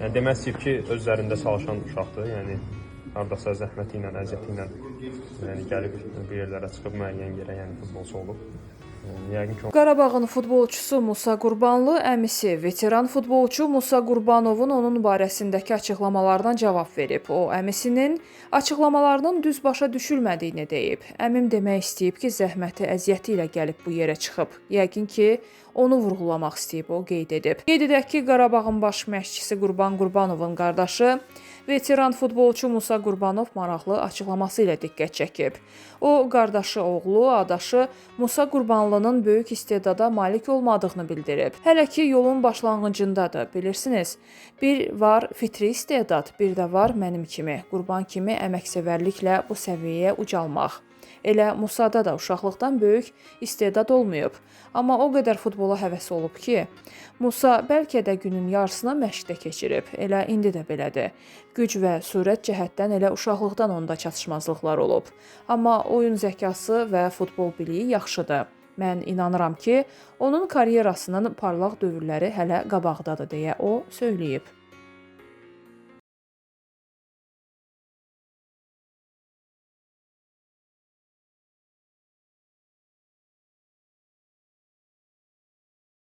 Yəni demək istəyir ki, özlərində çalışan uşaqdır. Yəni hardasa zəhməti ilə, əziyyəti ilə yəni gəlib bir yerlərə çıxıb müəyyən yerə, yəni futbolçu olub. Yəqin ki, Qarabağın futbolçusu Musa Qurbanlı əmisi, veteran futbolçu Musa Qurbanovun onun barəsindəki açıqlamalarına cavab verib. O, əmisinin açıqlamalarının düz başa düşülmədiyini deyib. Əmim demək istəyib ki, zəhməti, əziyyəti ilə gəlib bu yerə çıxıb. Yəqin ki, onu vurğulamaq istəyib, o qeyd edib. Qeyd edək ki, Qarabağın baş məşqçisi Qurban Qurbanovun qardaşı, veteran futbolçu Musa Qurbanov maraqlı açıqlaması ilə diqqət çəkib. O, qardaşı oğlu, adaşı Musa Qurbanlının böyük istedada malik olmadığını bildirib. Hələ ki, yolun başlanğıcındadır, bilirsiniz. Bir var fitri istedad, bir də var mənim kimi, Qurban kimi əməksevərliklə bu səviyyəyə ucalmaq. Elə Musada da uşaqlıqdan böyük istedad olmayıb. Amma o qədər futbola həvəsi olub ki, Musa bəlkə də günün yarısını məşqdə keçirib. Elə indi də belədir. Güc və sürət cəhətdən elə uşaqlıqdan onda çatışmazlıqlar olub. Amma oyun zəkası və futbol biliyi yaxşıdır. Mən inanıram ki, onun karyerasının parlaq dövrləri hələ qabaqdadır deyə o söyləyib.